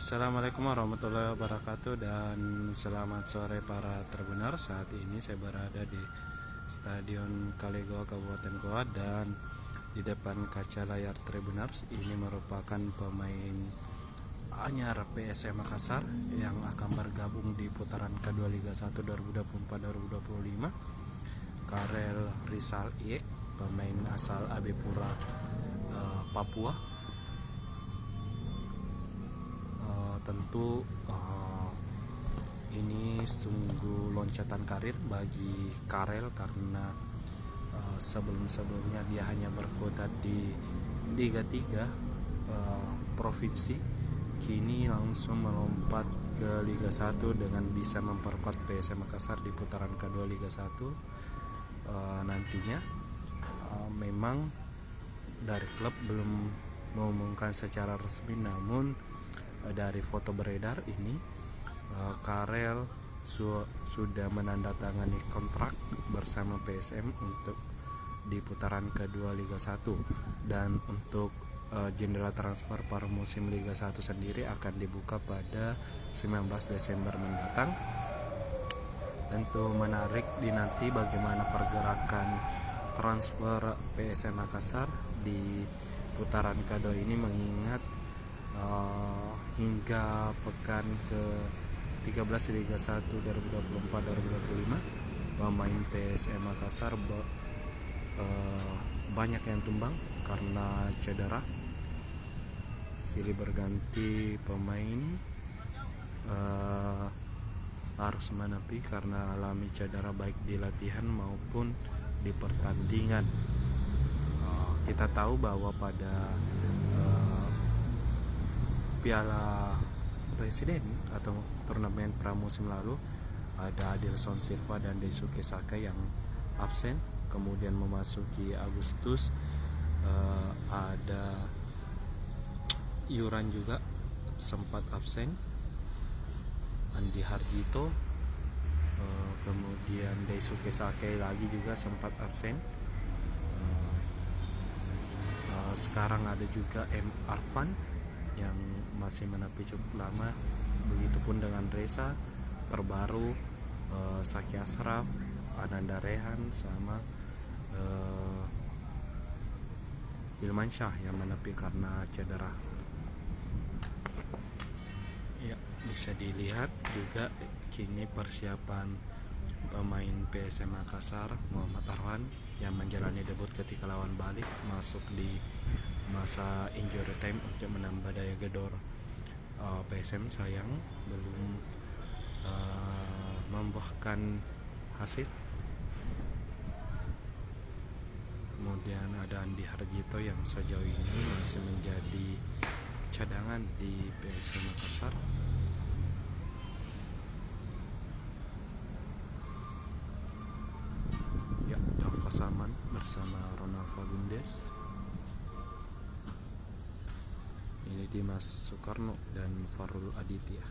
Assalamualaikum warahmatullahi wabarakatuh dan selamat sore para Tribuners. Saat ini saya berada di Stadion Kaligoa Kabupaten Goa dan di depan kaca layar Tribuners ini merupakan pemain anyar PSM Makassar yang akan bergabung di putaran kedua Liga 1 2024-2025. Karel Rizal Iek, pemain asal Abepura, Papua. Tentu ini sungguh loncatan karir bagi Karel karena sebelum-sebelumnya dia hanya berkutat di Liga 3 provinsi, kini langsung melompat ke Liga 1 dengan bisa memperkuat PSM Makassar di putaran kedua Liga 1 nantinya. Memang dari klub belum mengumumkan secara resmi, namun dari foto beredar ini Karel sudah menandatangani kontrak bersama PSM untuk di putaran kedua Liga 1, dan untuk jendela transfer pada musim Liga 1 sendiri akan dibuka pada 19 Desember mendatang. Tentu menarik dinanti bagaimana pergerakan transfer PSM Makassar di putaran kedua ini, mengingat hingga pekan ke-13 Liga 1 2024-2025 pemain PSM Makassar banyak yang tumbang karena cedera. Silih berganti pemain harus menepi karena alami cedera baik di latihan maupun di pertandingan. Kita tahu bahwa pada Piala Presiden atau turnamen pramusim lalu ada Adilson Silva dan Daisuke Saka yang absen, kemudian memasuki Agustus ada Yuran juga sempat absen, Andi Harjito, kemudian Daisuke Saka lagi juga sempat absen. Sekarang ada juga M. Arfan yang masih menepi cukup lama, begitupun dengan Reza Perbaru, Saki Asraf, Ananda Rehan, sama Hilman Syah yang menepi karena cedera. Ya, bisa dilihat juga kini persiapan pemain PSM Makassar Muhammad Arwan yang menjalani debut ketika lawan Bali masuk di masa injury time untuk menambah daya gedor PSM. Sayang belum membuahkan hasil. Kemudian ada Andi Harjito yang sejauh ini masih menjadi cadangan di PSM Makassar. Ya, Dava Saman bersama Ronald Fagundes. Ini Dimas Soekarno dan Farul Aditya.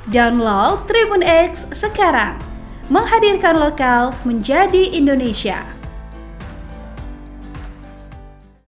Download Tribun X sekarang, menghadirkan lokal menjadi Indonesia.